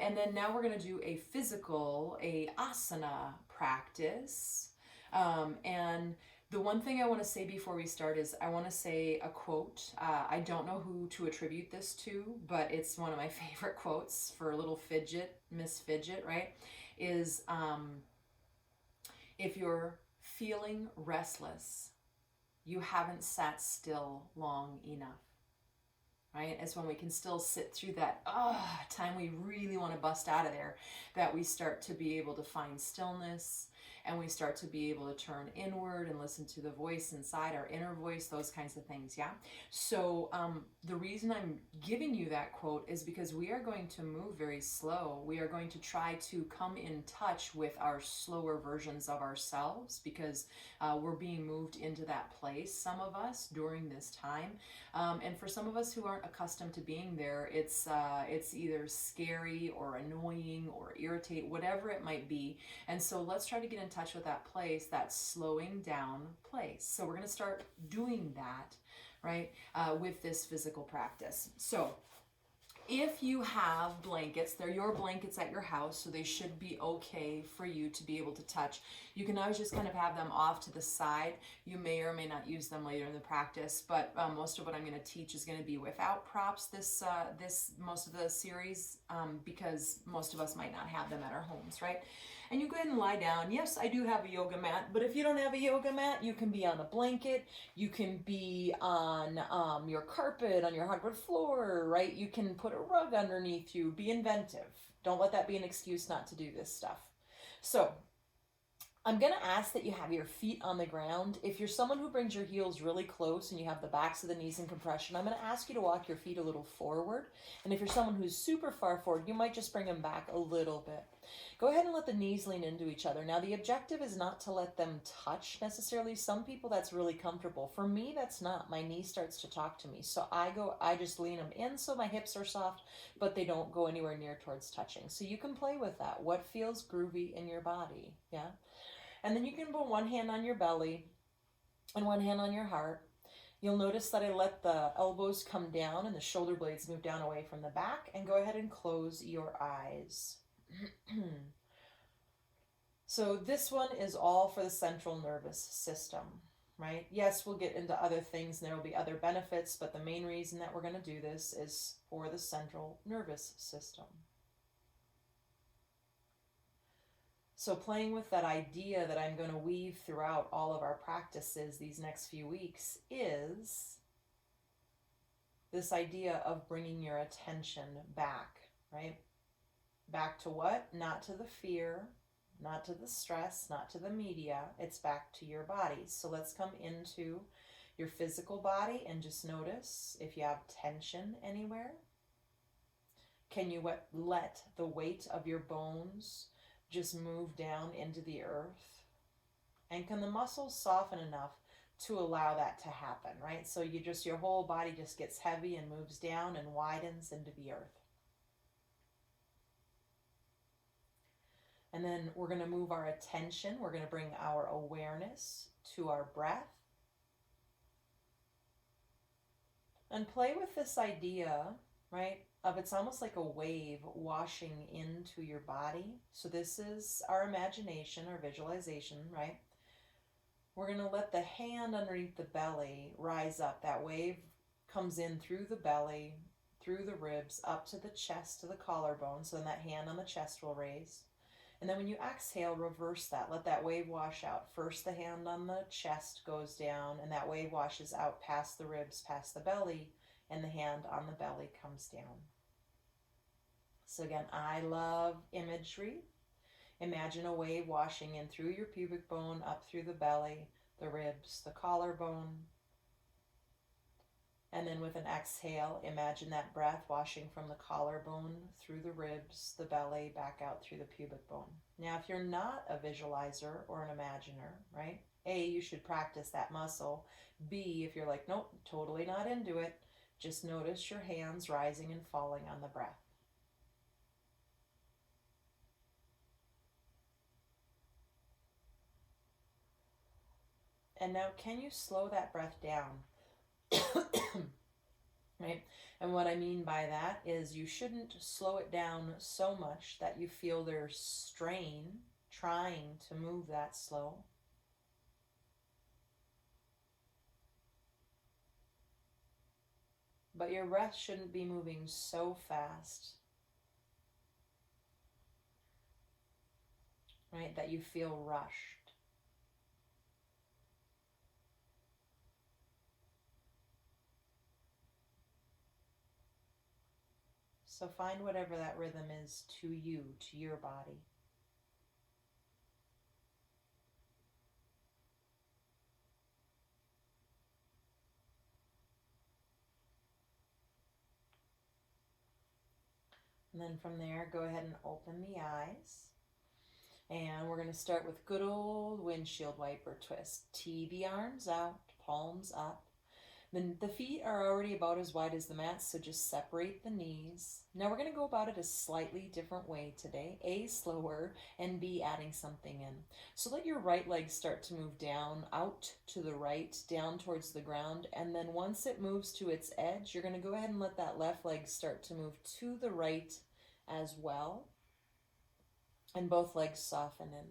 And then now we're going to do a physical, a asana practice. And the one thing I want to say before we start is I want to say a quote. I don't know who to attribute this to, but it's one of my favorite quotes for little Fidget, Miss Fidget, right? Is if you're feeling restless, you haven't sat still long enough. Right? It's when we can still sit through that time we really want to bust out of there, that we start to be able to find stillness, and we start to be able to turn inward and listen to the voice inside, our inner voice, those kinds of things. Yeah. So the reason I'm giving you that quote is because we are going to move very slow. We are going to try to come in touch with our slower versions of ourselves, because we're being moved into that place, some of us, during this time. And for some of us who aren't accustomed to being there, it's either scary or annoying or irritate, whatever it might be. And so let's try to get in touch with that place, that slowing down place. So we're going to start doing that, right, with this physical practice. So if you have blankets, they're your blankets at your house, so they should be okay for you to be able to touch. You can always just kind of have them off to the side. You may or may not use them later in the practice, but most of what I'm going to teach is going to be without props this most of the series, because most of us might not have them at our homes, right? And you go ahead and lie down. Yes, I do have a yoga mat, but if you don't have a yoga mat, you can be on a blanket, you can be on your carpet, on your hardwood floor, right? You can put a rug underneath you. Be inventive. Don't let that be an excuse not to do this stuff. So I'm going to ask that you have your feet on the ground. If you're someone who brings your heels really close and you have the backs of the knees in compression, I'm going to ask you to walk your feet a little forward. And if you're someone who's super far forward, you might just bring them back a little bit. Go ahead and let the knees lean into each other. Now, the objective is not to let them touch necessarily. Some people, that's really comfortable. For me, that's not. My knee starts to talk to me. So I just lean them in so my hips are soft, but they don't go anywhere near towards touching. So you can play with that. What feels groovy in your body? Yeah. And then you can put one hand on your belly and one hand on your heart. You'll notice that I let the elbows come down and the shoulder blades move down away from the back, and go ahead and close your eyes. So this one is all for the central nervous system, right? Yes, we'll get into other things and there will be other benefits, but the main reason that we're going to do this is for the central nervous system. So playing with that idea that I'm going to weave throughout all of our practices these next few weeks is this idea of bringing your attention back, right? Back to what? Not to the fear, not to the stress, not to the media. It's back to your body. So let's come into your physical body and just notice if you have tension anywhere. Can you let the weight of your bones just move down into the earth? And can the muscles soften enough to allow that to happen, right? So your whole body just gets heavy and moves down and widens into the earth. And then we're going to move our attention. We're going to bring our awareness to our breath. And play with this idea, right, of it's almost like a wave washing into your body. So this is our imagination, our visualization, right? We're going to let the hand underneath the belly rise up. That wave comes in through the belly, through the ribs, up to the chest, to the collarbone. So then that hand on the chest will raise. And then when you exhale, reverse that. Let that wave wash out. First, the hand on the chest goes down, and that wave washes out past the ribs, past the belly, and the hand on the belly comes down. So again, I love imagery. Imagine a wave washing in through your pubic bone, up through the belly, the ribs, the collarbone. And then with an exhale, imagine that breath washing from the collarbone, through the ribs, the belly, back out through the pubic bone. Now, if you're not a visualizer or an imaginer, right? A, you should practice that muscle. B, if you're like, nope, totally not into it, just notice your hands rising and falling on the breath. And now, can you slow that breath down? right? And what I mean by that is you shouldn't slow it down so much that you feel there's strain trying to move that slow. But your breath shouldn't be moving so fast, right, that you feel rushed. So find whatever that rhythm is to you, to your body. And then from there, go ahead and open the eyes. And we're going to start with good old windshield wiper twist. Tee the arms out, palms up. Then the feet are already about as wide as the mat, so just separate the knees. Now we're going to go about it a slightly different way today. A, slower, and B, adding something in. So let your right leg start to move down, out to the right, down towards the ground, and then once it moves to its edge, you're going to go ahead and let that left leg start to move to the right as well. And both legs soften in.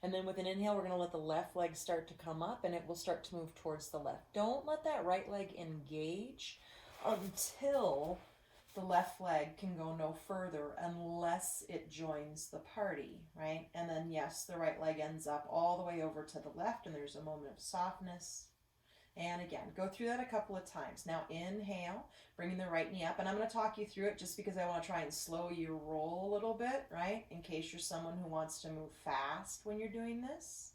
And then with an inhale, we're going to let the left leg start to come up and it will start to move towards the left. Don't let that right leg engage until the left leg can go no further unless it joins the party, right? And then yes, the right leg ends up all the way over to the left and there's a moment of softness. And again, go through that a couple of times. Now inhale, bringing the right knee up. And I'm going to talk you through it just because I want to try and slow your roll a little bit, right? In case you're someone who wants to move fast when you're doing this.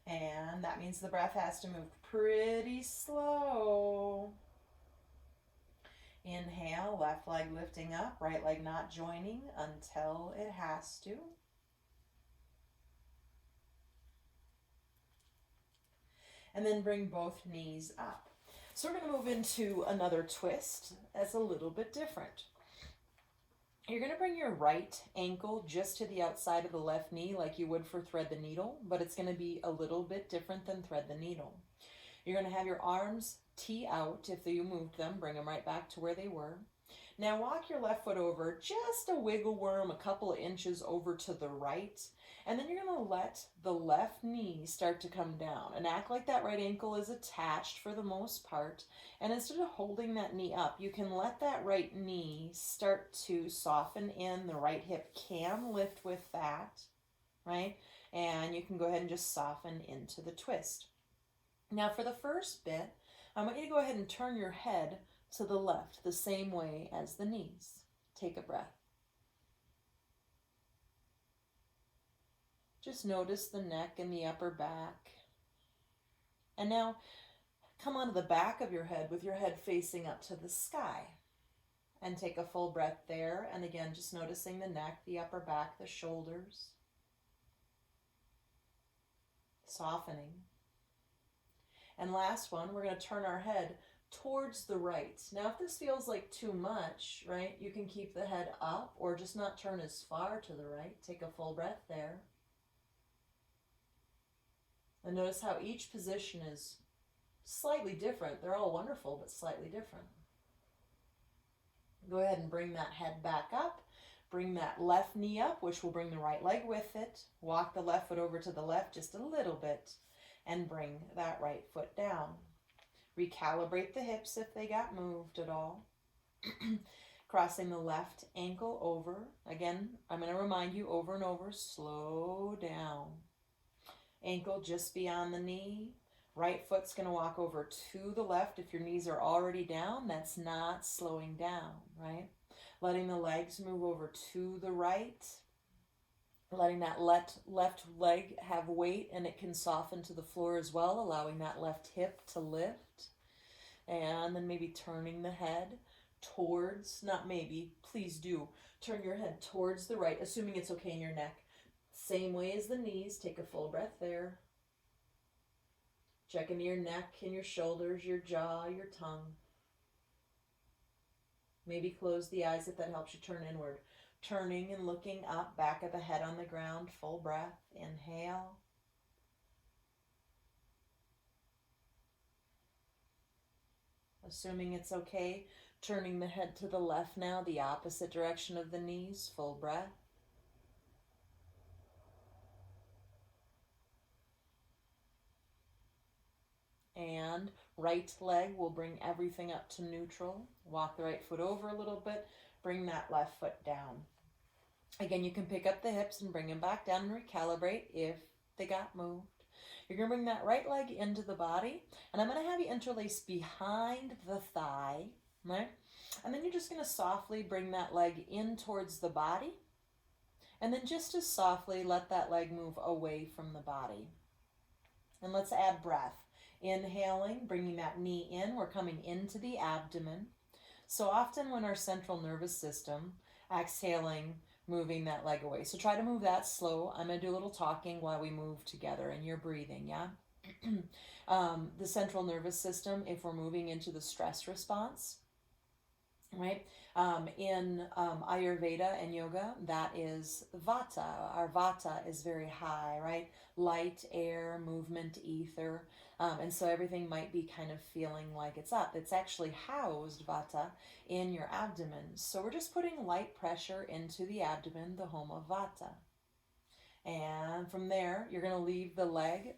And that means the breath has to move pretty slow. Inhale, left leg lifting up, right leg not joining until it has to. And then bring both knees up. So we're going to move into another twist that's a little bit different. You're going to bring your right ankle just to the outside of the left knee like you would for thread the needle, but it's going to be a little bit different than thread the needle. You're going to have your arms tee out. If you moved them, bring them right back to where they were. Now walk your left foot over, just a wiggle worm, a couple of inches over to the right. And then you're going to let the left knee start to come down and act like that right ankle is attached for the most part. And instead of holding that knee up, you can let that right knee start to soften in. The right hip can lift with that, right? And you can go ahead and just soften into the twist. Now for the first bit, I want you to go ahead and turn your head to the left the same way as the knees. Take a breath. Just notice the neck and the upper back. And now come onto the back of your head with your head facing up to the sky. And take a full breath there. And again, just noticing the neck, the upper back, the shoulders. Softening. And last one, we're going to turn our head towards the right. Now, if this feels like too much, right, you can keep the head up or just not turn as far to the right. Take a full breath there. And notice how each position is slightly different. They're all wonderful, but slightly different. Go ahead and bring that head back up. Bring that left knee up, which will bring the right leg with it. Walk the left foot over to the left just a little bit and bring that right foot down. Recalibrate the hips if they got moved at all. Crossing the left ankle over. Again, I'm going to remind you over and over, slow down. Ankle just beyond the knee. Right foot's going to walk over to the left. If your knees are already down, that's not slowing down, right? Letting the legs move over to the right. Letting that left leg have weight and it can soften to the floor as well, allowing that left hip to lift. And then maybe turning the head towards, not maybe, please do, turn your head towards the right, assuming it's okay in your neck. Same way as the knees, take a full breath there. Check into your neck and your shoulders, your jaw, your tongue. Maybe close the eyes if that helps you turn inward. Turning and looking up, back of the head on the ground, full breath, inhale. Assuming it's okay, Turning the head to the left now, the opposite direction of the knees, full breath. And right leg will bring everything up to neutral. Walk the right foot over a little bit, bring that left foot down. Again, you can pick up the hips and bring them back down and recalibrate if they got moved. You're going to bring that right leg into the body, and I'm going to have you interlace behind the thigh, right? And then you're just going to softly bring that leg in towards the body, and then just as softly let that leg move away from the body. And let's add breath. Inhaling, bringing that knee in, we're coming into the abdomen. So often when our central nervous system, exhaling, moving that leg away. So try to move that slow. I'm going to do a little talking while we move together and you're breathing, yeah? The central nervous system, if we're moving into the stress response, right? In Ayurveda and yoga, that is Vata. Our Vata is very high, right? Light, air, movement, ether. And so everything might be kind of feeling like it's up. It's actually housed, Vata, in your abdomen. So we're just putting light pressure into the abdomen, the home of Vata. And from there, you're going to leave the leg,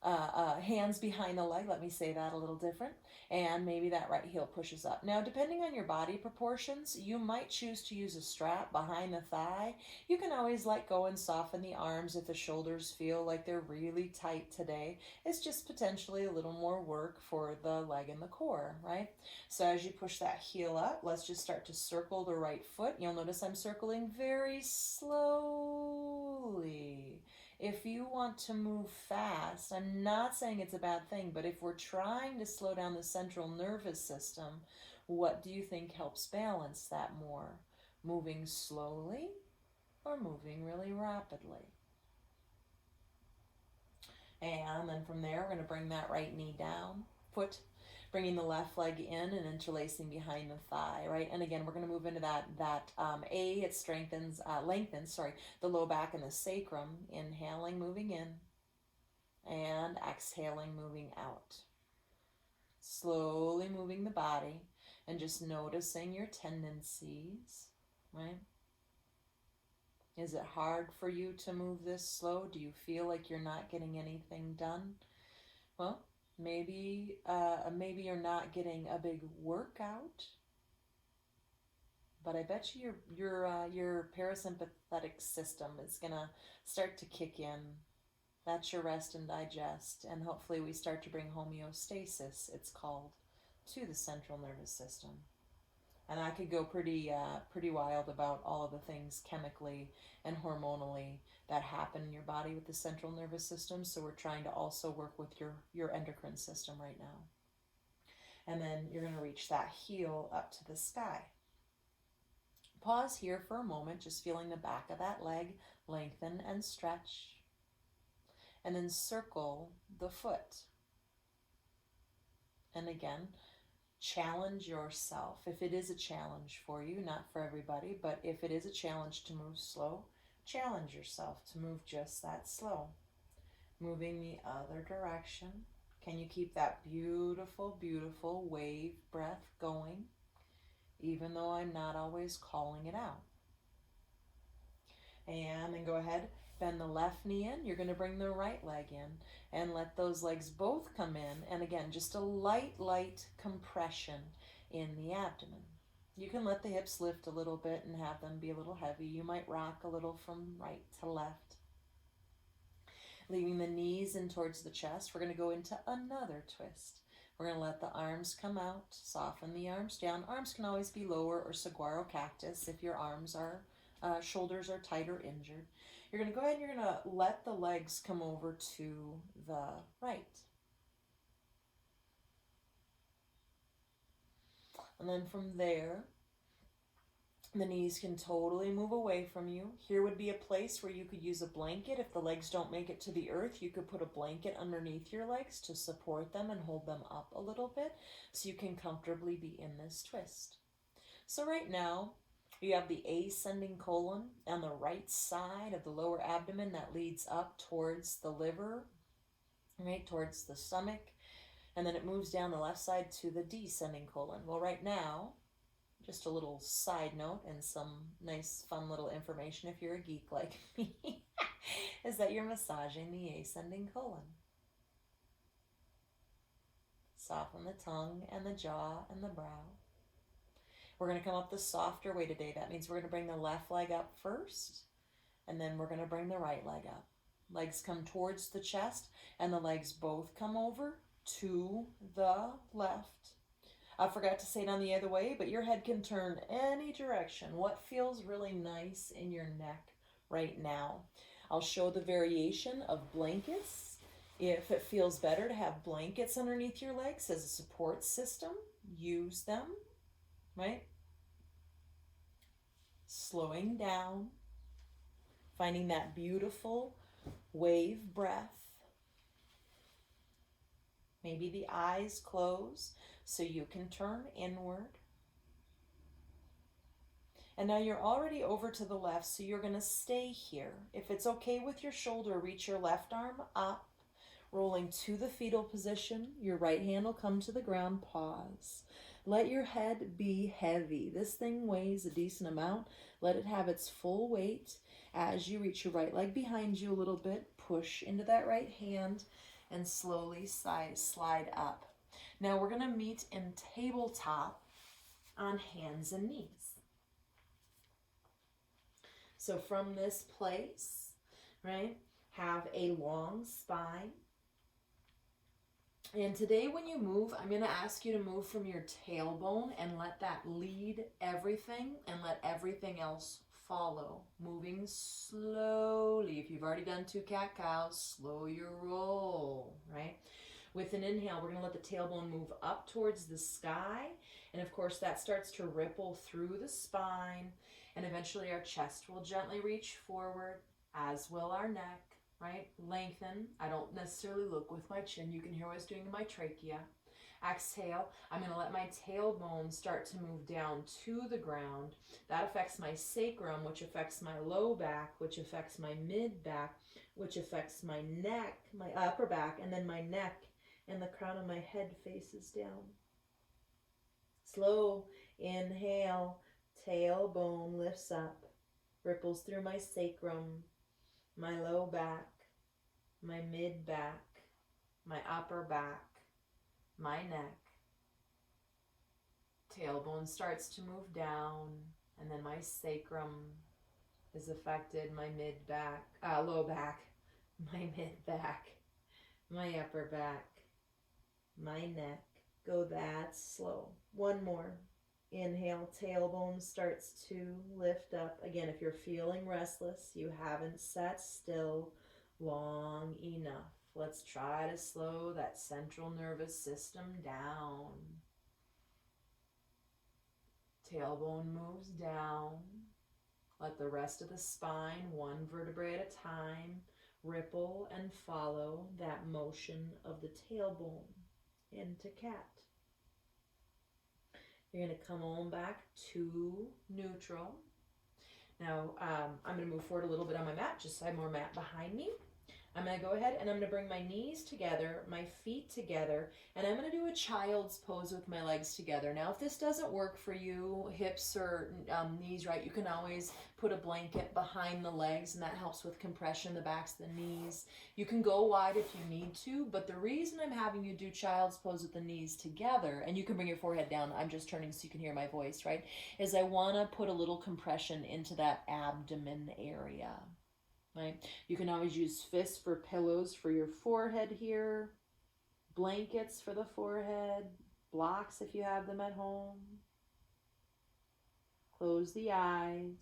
hands behind the leg. Let me say that a little different. And maybe that right heel pushes up. Now, depending on your body proportions, you might choose to use a strap behind the thigh. You can always let go and soften the arms if the shoulders feel like they're really tight today. It's just potentially a little more work for the leg and the core, right? So as you push that heel up, let's just start to circle the right foot. You'll notice I'm circling very slowly. If you want to move fast, I'm not saying it's a bad thing, but if we're trying to slow down the central nervous system, what do you think helps balance that more? Moving slowly or moving really rapidly? And then from there, we're going to bring that right knee down, foot, bringing the left leg in and interlacing behind the thigh, right? And again, we're going to move into that it strengthens, lengthens, the low back and the sacrum. Inhaling, moving in, and exhaling, moving out. Slowly moving the body and just noticing your tendencies, right? Is it hard for you to move this slow? Do you feel like you're not getting anything done? Well, maybe you're not getting a big workout, but I bet you your parasympathetic system is gonna start to kick in. That's your rest and digest, and hopefully we start to bring homeostasis, it's called, to the central nervous system. And I could go pretty wild about all of the things chemically and hormonally that happen in your body with the central nervous system. So we're trying to also work with your endocrine system right now. And then you're going to reach that heel up to the sky. Pause here for a moment, just feeling the back of that leg lengthen and stretch. And then circle the foot. And again, challenge yourself. If it is a challenge for you, not for everybody, but if it is a challenge to move slow, challenge yourself to move just that slow. Moving the other direction. Can you keep that beautiful, beautiful wave breath going, even though I'm not always calling it out? And then go ahead, bend the left knee in. You're going to bring the right leg in and let those legs both come in. And again, just a light compression in the abdomen. You can let the hips lift a little bit and have them be a little heavy. You might rock a little from right to left. Leaving the knees in towards the chest, we're going to go into another twist. We're going to let the arms come out, soften the arms down. Arms can always be lower or saguaro cactus if your arms are shoulders are tight or injured. You're going to go ahead and you're going to let the legs come over to the right. And then from there, the knees can totally move away from you. Here would be a place where you could use a blanket. If the legs don't make it to the earth, you could put a blanket underneath your legs to support them and hold them up a little bit so you can comfortably be in this twist. So right now, you have the ascending colon on the right side of the lower abdomen that leads up towards the liver, right, towards the stomach, and then it moves down the left side to the descending colon. Well, right now, Just a little side note and some nice fun little information if you're a geek like me, is that you're massaging the ascending colon. Soften the tongue and the jaw and the brow. We're going to come up the softer way today. That means we're going to bring the left leg up first, and then we're going to bring the right leg up. Legs come towards the chest, and the legs both come over to the left. I forgot to say it on the other way, but your head can turn any direction. What feels really nice in your neck right now? I'll show the variation of blankets. If it feels better to have blankets underneath your legs as a support system, use them, right? Slowing down, finding that beautiful wave breath. Maybe the eyes close so you can turn inward. And now you're already over to the left, so you're going to stay here. If it's okay with your shoulder, reach your left arm up, rolling to the fetal position. Your right hand will come to the ground. Pause. Let your head be heavy. This thing weighs a decent amount. Let it have its full weight. As you reach your right leg behind you a little bit, push into that right hand and slowly slide up. Now we're going to meet in tabletop on hands and knees. So from this place, right, have a long spine. And today when you move, I'm going to ask you to move from your tailbone and let that lead everything and let everything else follow. Moving slowly. If you've already done 2 cat-cows, slow your roll, right? With an inhale, we're going to let the tailbone move up towards the sky. And of course, that starts to ripple through the spine. And eventually our chest will gently reach forward, as will our neck, right? Lengthen. I don't necessarily look with my chin. You can hear what I was doing in my trachea. Exhale. I'm going to let my tailbone start to move down to the ground. That affects my sacrum, which affects my low back, which affects my mid back, which affects my neck, my upper back, and then my neck and the crown of my head faces down. Slow inhale. Tailbone lifts up, ripples through my sacrum, my low back, my mid back, my upper back, my neck. Tailbone starts to move down, and then my sacrum is affected, my mid back, low back, my mid back, my upper back, my neck. Go that slow. One more. Inhale, tailbone starts to lift up. Again, if you're feeling restless, you haven't sat still long enough. Let's try to slow that central nervous system down. Tailbone moves down. Let the rest of the spine, one vertebrae at a time, ripple and follow that motion of the tailbone into cat. You're going to come on back to neutral. Now, I'm going to move forward a little bit on my mat, just so I have more mat behind me. I'm going to go ahead and I'm going to bring my knees together, my feet together, and I'm going to do a child's pose with my legs together. Now, if this doesn't work for you, hips or knees, right, you can always put a blanket behind the legs, and that helps with compression, the backs of the knees. You can go wide if you need to, but the reason I'm having you do child's pose with the knees together, and you can bring your forehead down, I'm just turning so you can hear my voice, right, is I want to put a little compression into that abdomen area. Right? You can always use fists for pillows for your forehead here, blankets for the forehead, blocks if you have them at home. Close the eyes.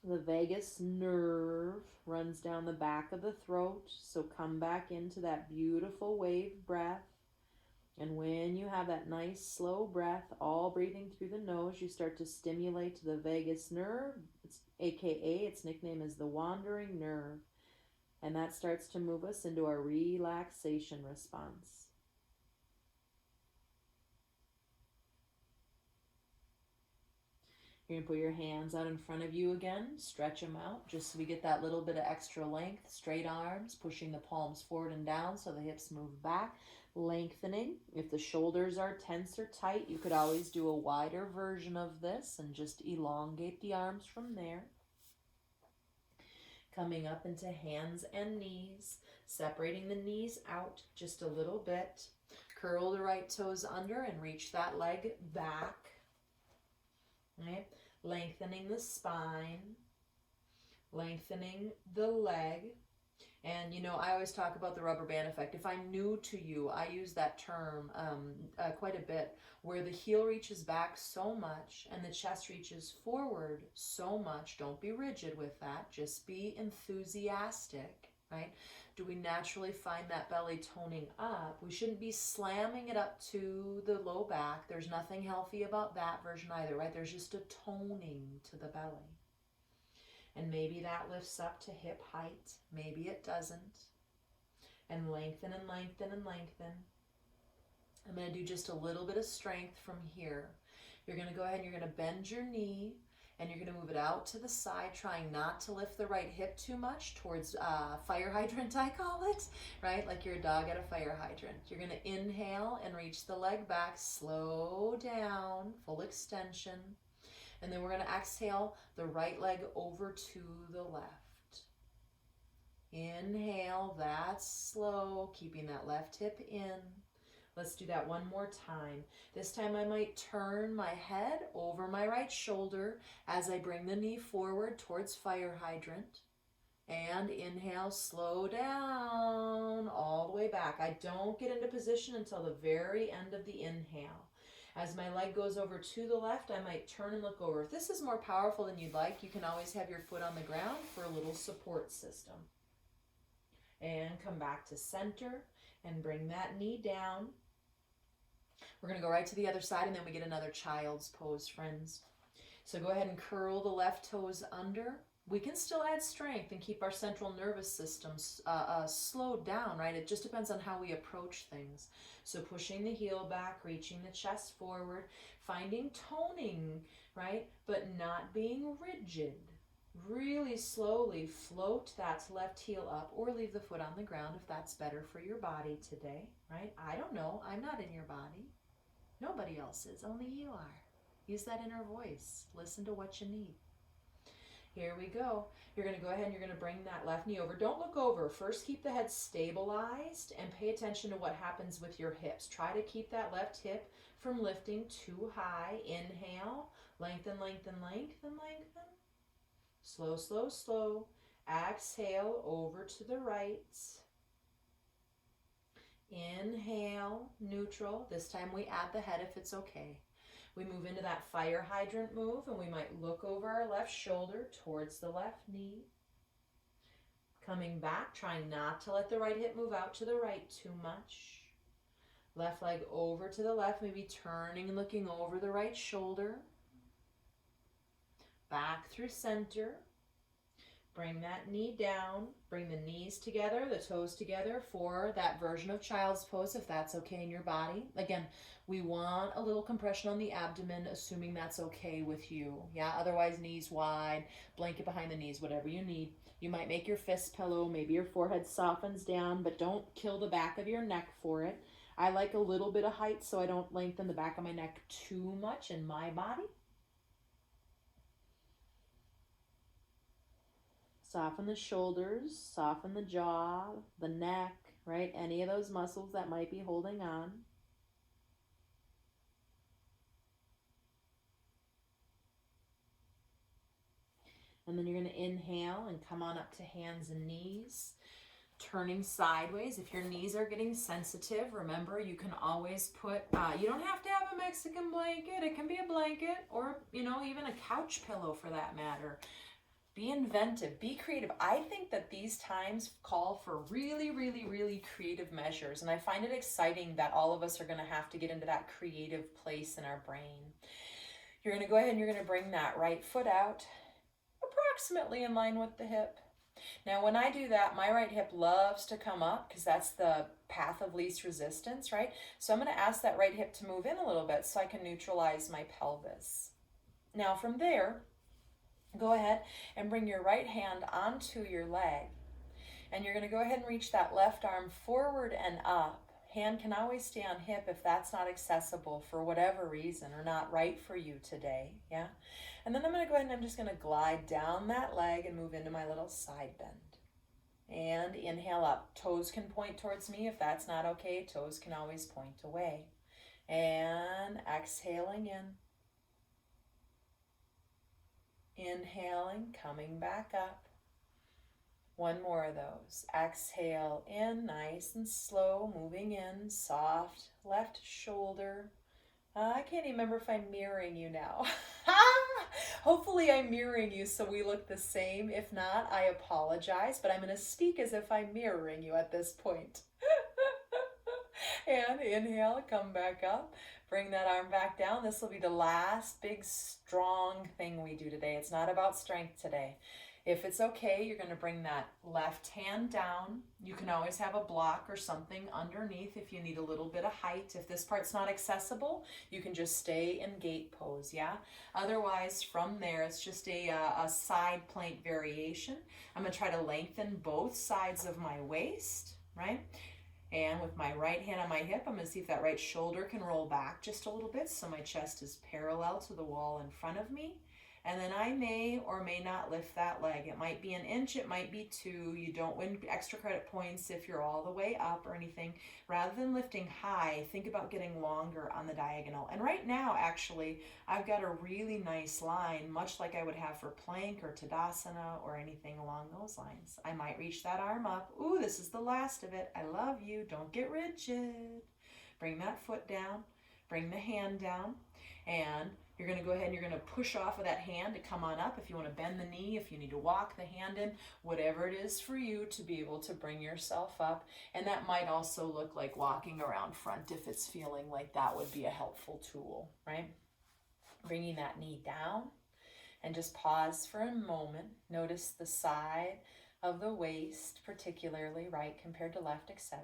The vagus nerve runs down the back of the throat, so come back into that beautiful wave breath. And when you have that nice slow breath, all breathing through the nose, you start to stimulate the vagus nerve, aka its nickname is the wandering nerve. And that starts to move us into our relaxation response. You're going to put your hands out in front of you again, stretch them out, just so we get that little bit of extra length. Straight arms, pushing the palms forward and down so the hips move back. Lengthening. If the shoulders are tense or tight, you could always do a wider version of this and just elongate the arms from there. Coming up into hands and knees, separating the knees out just a little bit. Curl the right toes under and reach that leg back. Right? Lengthening the spine, lengthening the leg. And, you know, I always talk about the rubber band effect. If I'm new to you, I use that term quite a bit, where the heel reaches back so much and the chest reaches forward so much. Don't be rigid with that. Just be enthusiastic, right? Do we naturally find that belly toning up? We shouldn't be slamming it up to the low back. There's nothing healthy about that version either, right? There's just a toning to the belly. And maybe that lifts up to hip height. Maybe it doesn't. And lengthen and lengthen and lengthen. I'm going to do just a little bit of strength from here. You're going to go ahead and you're going to bend your knee and you're going to move it out to the side, trying not to lift the right hip too much towards fire hydrant, I call it, right? Like you're a dog at a fire hydrant. You're going to inhale and reach the leg back, slow down, full extension. And then we're going to exhale the right leg over to the left. Inhale, that's slow, keeping that left hip in. Let's do that one more time. This time I might turn my head over my right shoulder as I bring the knee forward towards fire hydrant. And inhale, slow down all the way back. I don't get into position until the very end of the inhale. As my leg goes over to the left, I might turn and look over. If this is more powerful than you'd like, you can always have your foot on the ground for a little support system. And come back to center and bring that knee down. We're going to go right to the other side and then we get another child's pose, friends. So go ahead and curl the left toes under. We can still add strength and keep our central nervous system slowed down, right? It just depends on how we approach things. So pushing the heel back, reaching the chest forward, finding toning, right? But not being rigid. Really slowly float that left heel up or leave the foot on the ground if that's better for your body today, right? I don't know. I'm not in your body. Nobody else is. Only you are. Use that inner voice. Listen to what you need. Here we go. You're going to go ahead and you're going to bring that left knee over. Don't look over. First, keep the head stabilized and pay attention to what happens with your hips. Try to keep that left hip from lifting too high. Inhale. Lengthen, lengthen, lengthen, lengthen. Slow, slow, slow. Exhale over to the right. Inhale, neutral. This time we add the head if it's okay. We move into that fire hydrant move and we might look over our left shoulder towards the left knee. Coming back, trying not to let the right hip move out to the right too much. Left leg over to the left, maybe turning and looking over the right shoulder. Back through center. Bring that knee down. Bring the knees together, the toes together for that version of child's pose if that's okay in your body. Again, we want a little compression on the abdomen, assuming that's okay with you. Yeah, otherwise knees wide, blanket behind the knees, whatever you need. You might make your fist pillow, maybe your forehead softens down, but don't kill the back of your neck for it. I like a little bit of height so I don't lengthen the back of my neck too much in my body. Soften the shoulders, soften the jaw, the neck, right? Any of those muscles that might be holding on. And then you're going to inhale and come on up to hands and knees, turning sideways. If your knees are getting sensitive, remember you can always put, you don't have to have a Mexican blanket. It can be a blanket or, you know, even a couch pillow for that matter. Be inventive, be creative. I think that these times call for really, really, really creative measures. And I find it exciting that all of us are going to have to get into that creative place in our brain. You're going to go ahead and you're going to bring that right foot out, approximately in line with the hip. Now, when I do that, my right hip loves to come up because that's the path of least resistance, right? So I'm going to ask that right hip to move in a little bit so I can neutralize my pelvis. Now, from there, go ahead and bring your right hand onto your leg. And you're going to go ahead and reach that left arm forward and up. Hand can always stay on hip if that's not accessible for whatever reason or not right for you today, yeah? And then I'm going to go ahead and I'm just going to glide down that leg and move into my little side bend. And inhale up. Toes can point towards me. If that's not okay, toes can always point away. And exhaling in. Inhaling, coming back up. One more of those. Exhale in, nice and slow, moving in, soft left shoulder. I can't even remember if I'm mirroring you now. Hopefully I'm mirroring you so we look the same. If not, I apologize, but I'm going to speak as if I'm mirroring you at this point. And inhale, come back up. Bring that arm back down. This will be the last big strong thing we do today. It's not about strength today. If it's okay, you're going to bring that left hand down. You can always have a block or something underneath if you need a little bit of height. If this part's not accessible, you can just stay in gate pose, yeah? Otherwise, from there, it's just a side plank variation. I'm going to try to lengthen both sides of my waist, right? And with my right hand on my hip, I'm going to see if that right shoulder can roll back just a little bit so my chest is parallel to the wall in front of me. And then I may or may not lift that leg. It might be an inch, it might be 2. You don't win extra credit points if you're all the way up or anything. Rather than lifting high, think about getting longer on the diagonal. And right now, actually, I've got a really nice line, much like I would have for plank or Tadasana or anything along those lines. I might reach that arm up. Ooh, this is the last of it. I love you. Don't get rigid. Bring that foot down. Bring the hand down. And you're going to go ahead and you're going to push off of that hand to come on up. If you want to bend the knee, if you need to walk the hand in, whatever it is for you to be able to bring yourself up. And that might also look like walking around front if it's feeling like that would be a helpful tool, right? Bringing that knee down and just pause for a moment. Notice the side of the waist, particularly right compared to left, etc.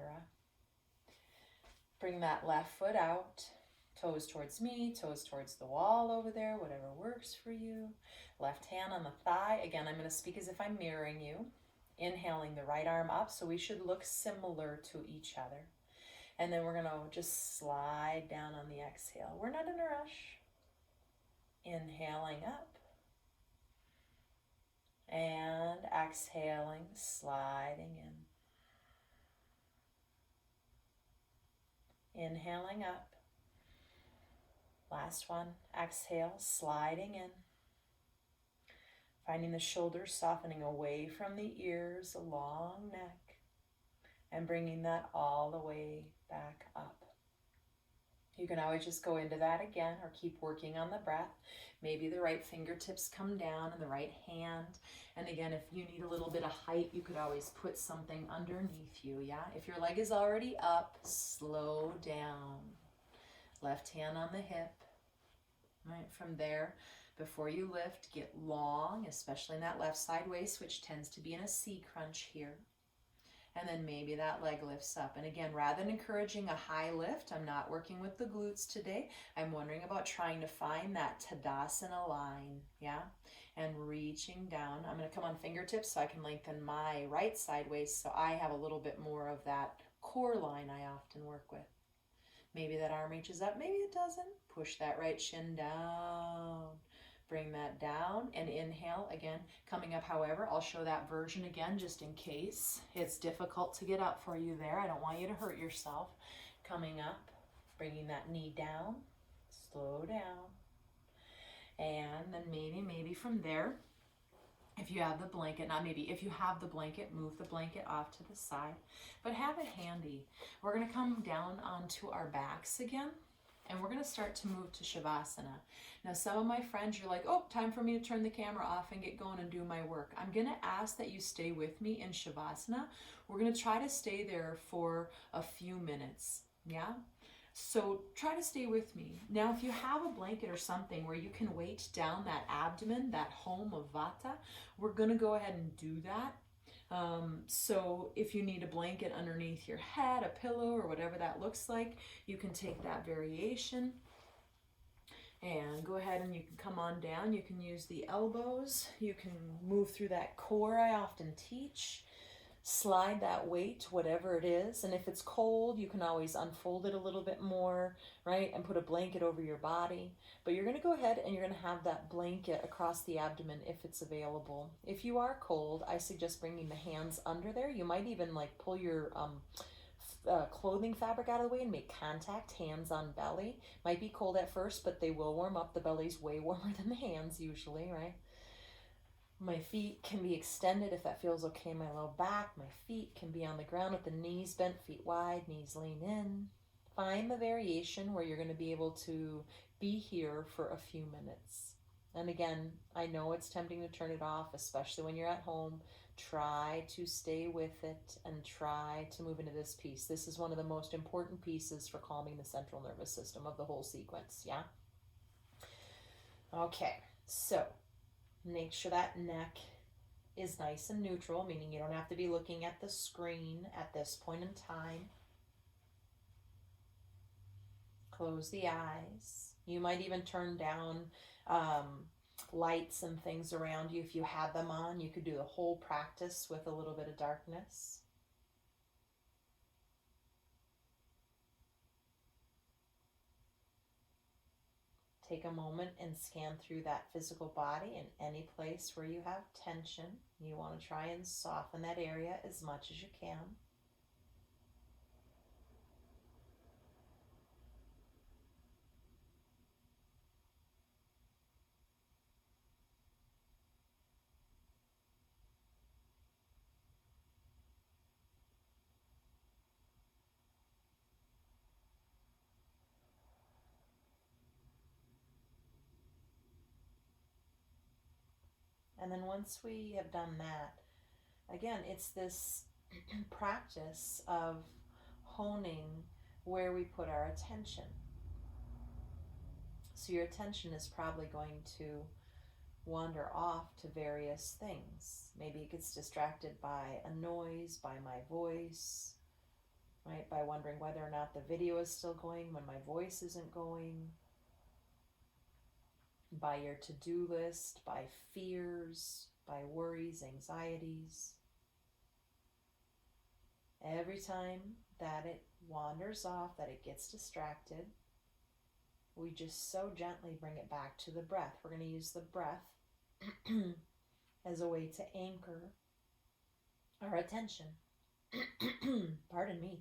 Bring that left foot out. Toes towards me, toes towards the wall over there, whatever works for you. Left hand on the thigh. Again, I'm going to speak as if I'm mirroring you. Inhaling the right arm up, so we should look similar to each other. And then we're going to just slide down on the exhale. We're not in a rush. Inhaling up. And exhaling, sliding in. Inhaling up. Last one, exhale, sliding in. Finding the shoulders softening away from the ears, a long neck, and bringing that all the way back up. You can always just go into that again or keep working on the breath. Maybe the right fingertips come down and the right hand. And again, if you need a little bit of height, you could always put something underneath you, yeah? If your leg is already up, slow down. Left hand on the hip, right? From there, before you lift, get long, especially in that left side waist, which tends to be in a C crunch here. And then maybe that leg lifts up. And again, rather than encouraging a high lift, I'm not working with the glutes today. I'm wondering about trying to find that Tadasana line, yeah? And reaching down. I'm going to come on fingertips so I can lengthen my right side waist so I have a little bit more of that core line I often work with. Maybe that arm reaches up, maybe it doesn't. Push that right shin down. Bring that down and inhale again. Coming up, however, I'll show that version again just in case it's difficult to get up for you there. I don't want you to hurt yourself. Coming up, bringing that knee down, slow down. And then maybe from there, if you have the blanket, not maybe, if you have the blanket, move the blanket off to the side, but have it handy. We're going to come down onto our backs again, and we're going to start to move to Shavasana. Now, some of my friends, you're like, oh, time for me to turn the camera off and get going and do my work. I'm going to ask that you stay with me in Shavasana. We're going to try to stay there for a few minutes, yeah? So try to stay with me. Now, if you have a blanket or something where you can weight down that abdomen, that home of Vata, we're going to go ahead and do that. So if you need a blanket underneath your head, a pillow, or whatever that looks like, you can take that variation and go ahead and you can come on down. You can use the elbows. You can move through that core I often teach. slide that weight, whatever it is. And if it's cold, you can always unfold it a little bit more, right? And put a blanket over your body. But you're going to go ahead and you're going to have that blanket across the abdomen if it's available. If you are cold, I suggest bringing the hands under there. You might even like pull your clothing fabric out of the way and make contact, hands on belly. Might be cold at first, but they will warm up. The belly's way warmer than the hands usually, right? My feet can be extended if that feels okay. My low back, my feet can be on the ground with the knees bent, feet wide, knees lean in. Find the variation where you're going to be able to be here for a few minutes. And again, I know it's tempting to turn it off, especially when you're at home. Try to stay with it and try to move into this piece. This is one of the most important pieces for calming the central nervous system of the whole sequence, yeah? Okay, so make sure that neck is nice and neutral, meaning you don't have to be looking at the screen at this point in time. Close the eyes. You might even turn down lights and things around you if you had them on. You could do the whole practice with a little bit of darkness. Take a moment and scan through that physical body and any place where you have tension. You want to try and soften that area as much as you can. And then once we have done that, again, it's this practice of honing where we put our attention. So your attention is probably going to wander off to various things. Maybe it gets distracted by a noise, by my voice, right? By wondering whether or not the video is still going when my voice isn't going. By your to-do list, by fears, by worries, anxieties. Every time that it wanders off, that it gets distracted, we just so gently bring it back to the breath. We're going to use the breath as a way to anchor our attention. Pardon me.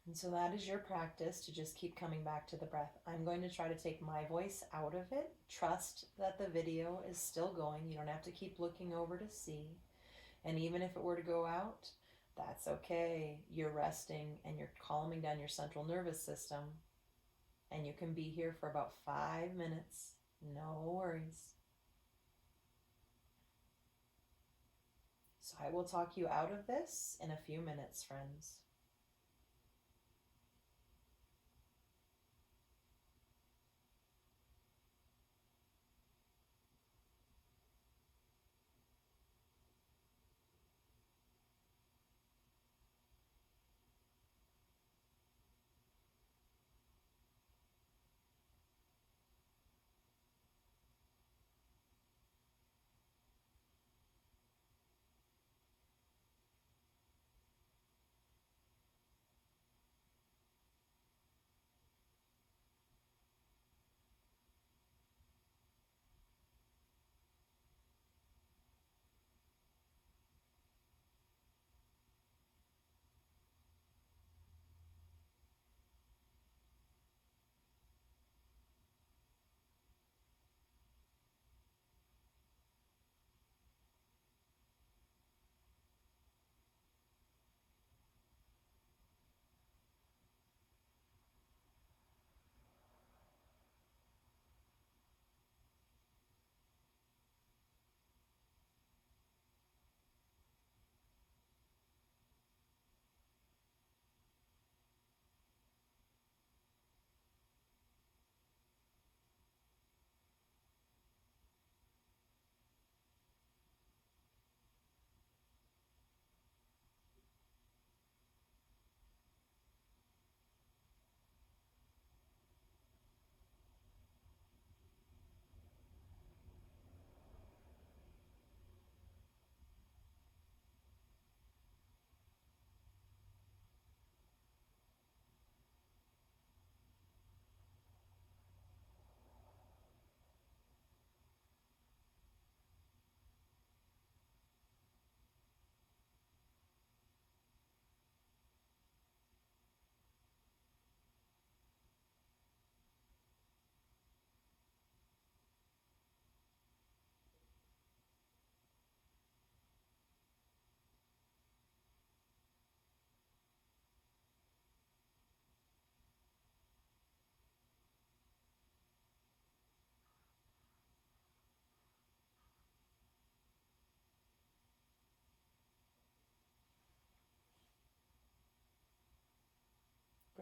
And so that is your practice, to just keep coming back to the breath. I'm going to try to take my voice out of it. Trust that the video is still going. You don't have to keep looking over to see. And even if it were to go out, that's okay. You're resting and you're calming down your central nervous system. And you can be here for about 5 minutes. No worries. So I will talk you out of this in a few minutes, friends.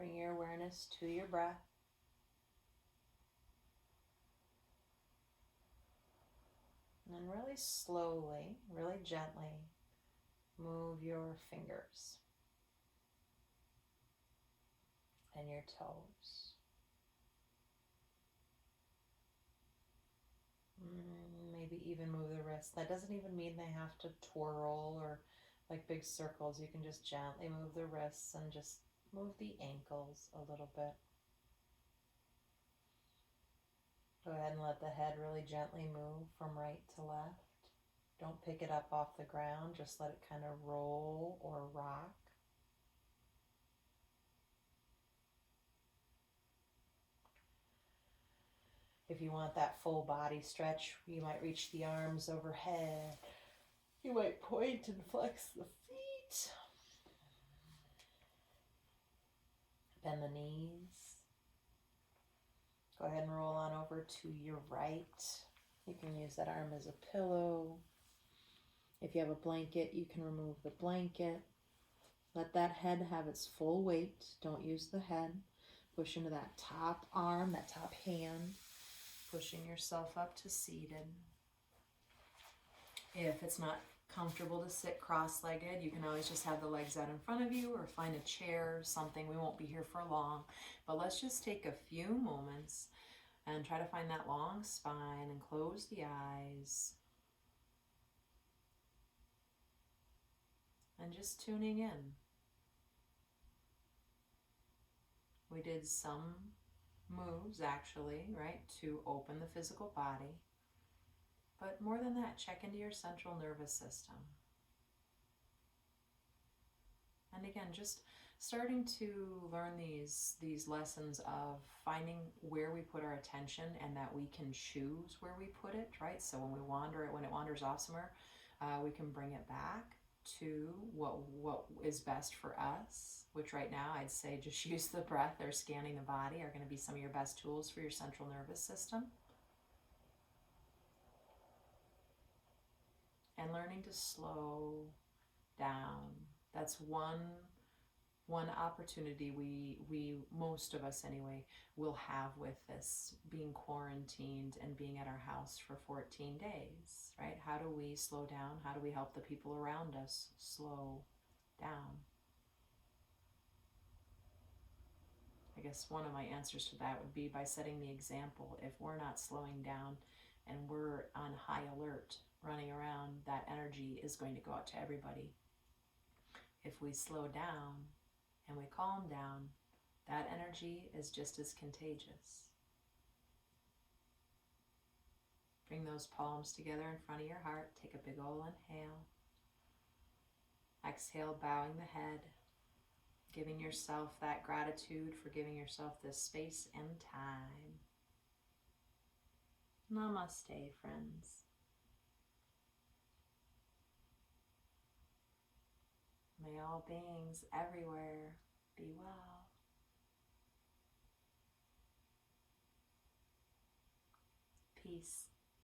Bring your awareness to your breath. And then really slowly, really gently, move your fingers and your toes. Maybe even move the wrists. That doesn't even mean they have to twirl or like big circles. You can just gently move the wrists and just move the ankles a little bit. Go ahead and let the head really gently move from right to left. Don't pick it up off the ground. Just let it kind of roll or rock. If you want that full body stretch, you might reach the arms overhead. You might point and flex the feet. Bend the knees. Go ahead and roll on over to your right. You can use that arm as a pillow. If you have a blanket, you can remove the blanket. Let that head have its full weight. Don't use the head. Push into that top arm, that top hand. Pushing yourself up to seated. If it's not comfortable to sit cross-legged, you can always just have the legs out in front of you or find a chair or something. We won't be here for long, but let's just take a few moments and try to find that long spine and close the eyes. And just tuning in. We did some moves actually, right, to open the physical body. But more than that, check into your central nervous system. And again, just starting to learn these lessons of finding where we put our attention and that we can choose where we put it, right? So when it wanders off somewhere, we can bring it back to what is best for us, which right now I'd say just use the breath or scanning the body are going to be some of your best tools for your central nervous system. And learning to slow down. That's one opportunity we most of us anyway will have with this being quarantined and being at our house for 14 days, right? How do we slow down? How do we help the people around us slow down? I guess one of my answers to that would be by setting the example. If we're not slowing down and we're on high alert, running around, that energy is going to go out to everybody. If we slow down and we calm down, that energy is just as contagious. Bring those palms together in front of your heart. Take a big ol' inhale. Exhale, bowing the head. Giving yourself that gratitude for giving yourself this space and time. Namaste, friends. May all beings everywhere be well. Peace.